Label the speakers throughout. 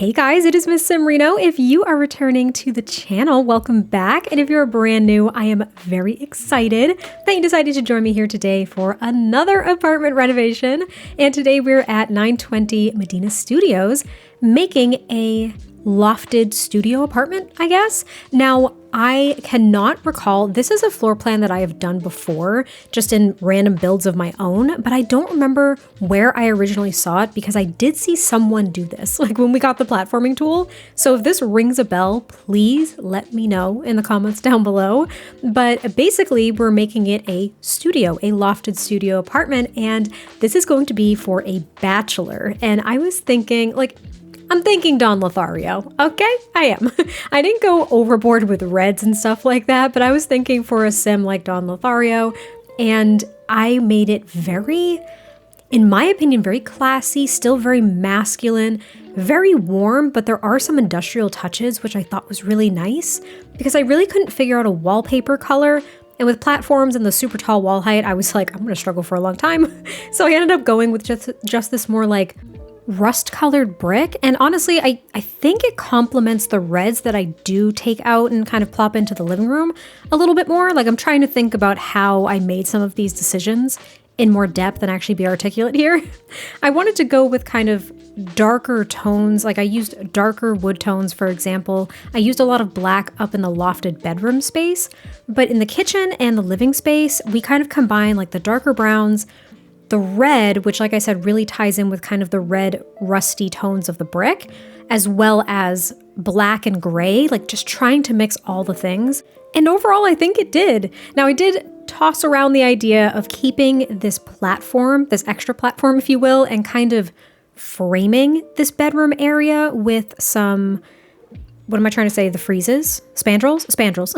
Speaker 1: Hey guys, it is MissSimReno. If you are returning to the channel, welcome back. And if you're brand new, I am very excited that you decided to join me here today for another apartment renovation. And today we're at 920 Medina Studios making a lofted studio apartment, I guess. Now, I cannot recall, this is a floor plan that I have done before, just in random builds of my own, but I don't remember where I originally saw it because I did see someone do this, like when we got the platforming tool. So if this rings a bell, please let me know in the comments down below. But basically, we're making it a studio, a lofted studio apartment, and this is going to be for a bachelor. And I was thinking, I'm thinking Don Lothario, okay? I am. I didn't go overboard with reds and stuff like that, but I was thinking for a sim like Don Lothario, and I made it very, in my opinion, very classy, still very masculine, very warm, but there are some industrial touches, which I thought was really nice, because I really couldn't figure out a wallpaper color. And with platforms and the super tall wall height, I was like, I'm gonna struggle for a long time. So I ended up going with just this more like rust-colored brick, and honestly, I think it complements the reds that I do take out and kind of plop into the living room a little bit more. Like, I'm trying to think about how I made some of these decisions in more depth and actually be articulate here. I wanted to go with kind of darker tones, like I used darker wood tones, for example. I used a lot of black up in the lofted bedroom space, but in the kitchen and the living space, we kind of combine like the darker browns, the red, which like I said, really ties in with kind of the red rusty tones of the brick, as well as black and gray, like just trying to mix all the things. And overall, I think it did. Now, I did toss around the idea of keeping this platform, this extra platform, if you will, and kind of framing this bedroom area with some, what am I trying to say? The freezes? Spandrels? Spandrels.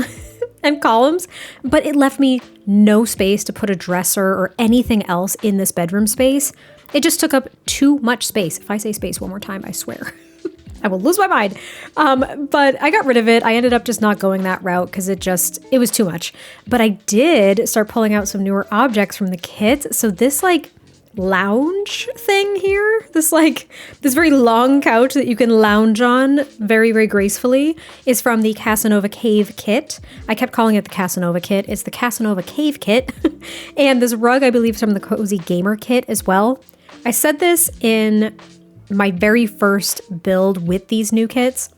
Speaker 1: And columns, but it left me no space to put a dresser or anything else in this bedroom space. It just took up too much space. If I say space one more time, I swear, I will lose my mind. But I got rid of it. I ended up just not going that route because it was too much. But I did start pulling out some newer objects from the kit. So this like lounge thing here, this very long couch that you can lounge on very, very gracefully, is from the Casanova Cave kit. I kept calling it the Casanova kit. It's the Casanova Cave kit. And this rug, I believe, is from the Cozy Gamer kit as well. I said this in my very first build with these new kits,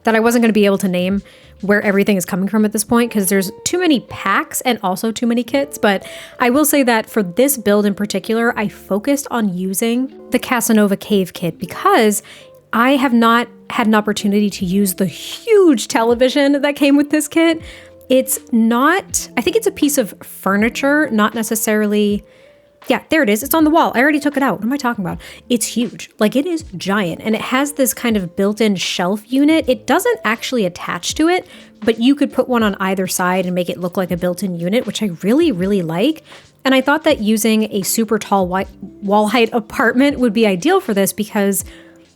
Speaker 1: that I wasn't going to be able to name where everything is coming from at this point because there's too many packs and also too many kits. But I will say that for this build in particular, I focused on using the Casanova Cave kit because I have not had an opportunity to use the huge television that came with this kit. It's not, I think it's a piece of furniture, not necessarily. Yeah, there it is. It's on the wall. I already took it out. What am I talking about? It's huge. Like, it is giant, and it has this kind of built-in shelf unit. It doesn't actually attach to it, but you could put one on either side and make it look like a built-in unit, which I really, really like. And I thought that using a super tall wall height apartment would be ideal for this because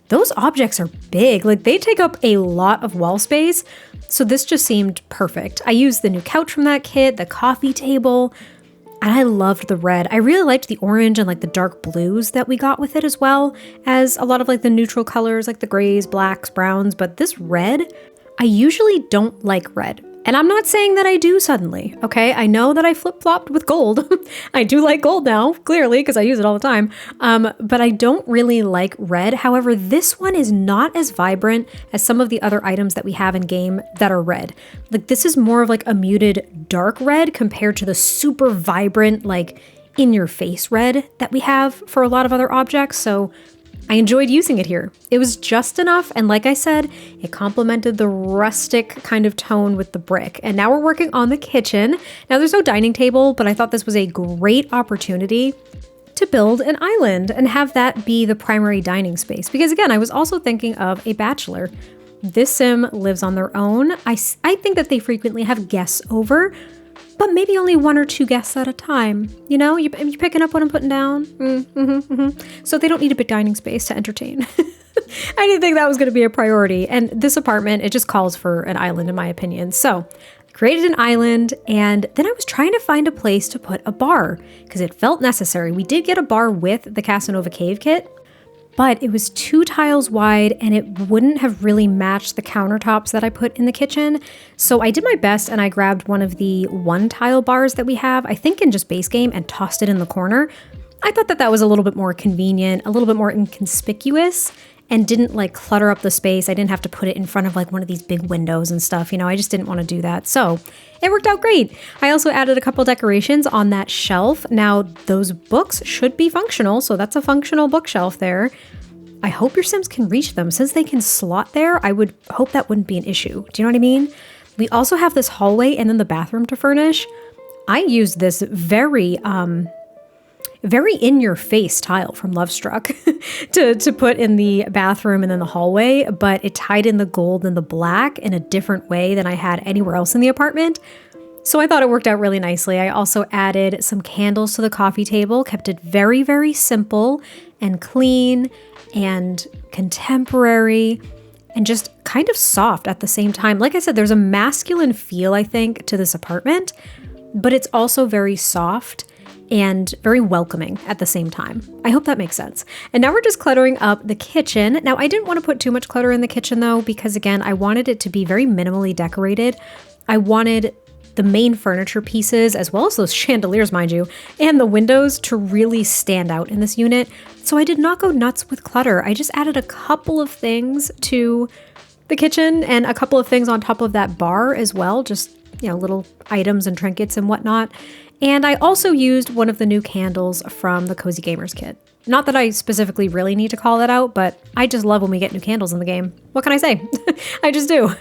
Speaker 1: those objects are big. Like, they take up a lot of wall space. So this just seemed perfect. I used the new couch from that kit, the coffee table, and I loved the red. I really liked the orange and like the dark blues that we got with it, as well as a lot of like the neutral colors, like the grays, blacks, browns. But this red, I usually don't like red. And I'm not saying that I do suddenly, okay? I know that I flip-flopped with gold. I do like gold now, clearly, because I use it all the time. But I don't really like red. However, this one is not as vibrant as some of the other items that we have in game that are red. Like, this is more of like a muted dark red compared to the super vibrant, like in-your-face red that we have for a lot of other objects. So I enjoyed using it here. It was just enough, and like I said, it complemented the rustic kind of tone with the brick. And now we're working on the kitchen. Now there's no dining table, but I thought this was a great opportunity to build an island and have that be the primary dining space. Because again, I was also thinking of a bachelor. This sim lives on their own. I think that they frequently have guests over, but maybe only one or two guests at a time. You know, you picking up what I'm putting down? So they don't need a big dining space to entertain. I didn't think that was going to be a priority. And this apartment, it just calls for an island, in my opinion. So I created an island, and then I was trying to find a place to put a bar because it felt necessary. We did get a bar with the Casanova Cave kit, but it was 2 tiles wide and it wouldn't have really matched the countertops that I put in the kitchen. So I did my best and I grabbed one of the 1 tile bars that we have, I think in just base game, and tossed it in the corner. I thought that that was a little bit more convenient, a little bit more inconspicuous, and didn't like clutter up the space. I didn't have to put it in front of like one of these big windows and stuff. You know, I just didn't want to do that. So it worked out great. I also added a couple decorations on that shelf. Now those books should be functional. So that's a functional bookshelf there. I hope your Sims can reach them. Since they can slot there, I would hope that wouldn't be an issue. Do you know what I mean? We also have this hallway and then the bathroom to furnish. I used this very in-your-face tile from Lovestruck to put in the bathroom and then the hallway, but it tied in the gold and the black in a different way than I had anywhere else in the apartment. So I thought it worked out really nicely. I also added some candles to the coffee table, kept it very, very simple and clean and contemporary and just kind of soft at the same time. Like I said, there's a masculine feel, I think, to this apartment, but it's also very soft and very welcoming at the same time. I hope that makes sense. And now we're just cluttering up the kitchen. Now I didn't want to put too much clutter in the kitchen though, because again, I wanted it to be very minimally decorated. I wanted the main furniture pieces, as well as those chandeliers, mind you, and the windows to really stand out in this unit. So I did not go nuts with clutter. I just added a couple of things to the kitchen and a couple of things on top of that bar as well. Just, you know, little items and trinkets and whatnot. And I also used one of the new candles from the Cozy Gamers kit. Not that I specifically really need to call that out, but I just love when we get new candles in the game. What can I say? I just do.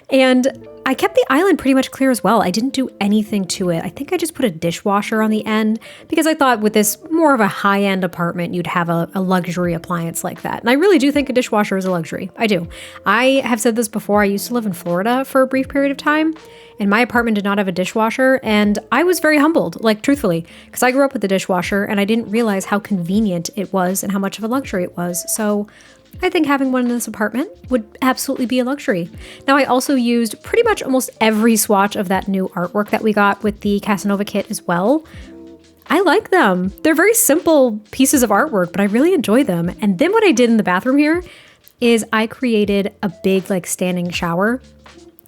Speaker 1: And I kept the island pretty much clear as well. I didn't do anything to it. I think I just put a dishwasher on the end because I thought with this more of a high-end apartment, you'd have a luxury appliance like that. And I really do think a dishwasher is a luxury. I do. I have said this before. I used to live in Florida for a brief period of time, and my apartment did not have a dishwasher, and I was very humbled, like truthfully, because I grew up with a dishwasher and I didn't realize how convenient it was and how much of a luxury it was. So I think having one in this apartment would absolutely be a luxury. Now, I also used pretty much almost every swatch of that new artwork that we got with the Casanova kit as well. I like them. They're very simple pieces of artwork, but I really enjoy them. And then what I did in the bathroom here is I created a big like standing shower.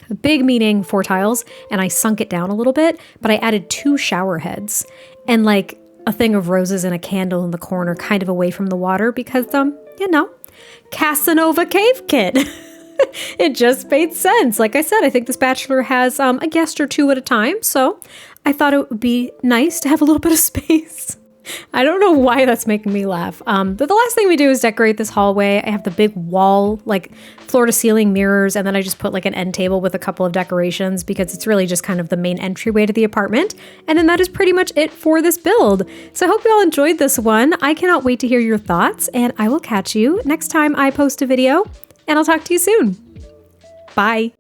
Speaker 1: A big meaning 4 tiles, and I sunk it down a little bit, but I added 2 shower heads and like a thing of roses and a candle in the corner kind of away from the water because, you know, Casanova cave kit. It just made sense. Like I said, I think this Bachelor has a guest or 2 at a time, so I thought it would be nice to have a little bit of space. I don't know why that's making me laugh. But the last thing we do is decorate this hallway. I have the big wall, like floor to ceiling mirrors, and then I just put like an end table with a couple of decorations because it's really just kind of the main entryway to the apartment. And then that is pretty much it for this build. So I hope you all enjoyed this one. I cannot wait to hear your thoughts, and I will catch you next time I post a video, and I'll talk to you soon. Bye.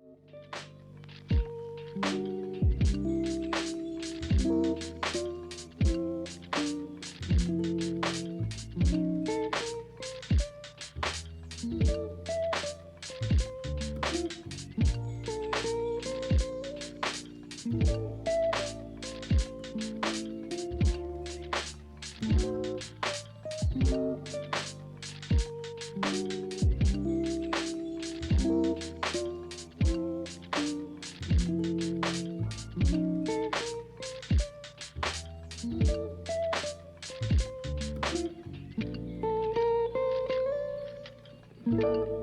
Speaker 1: Thank you.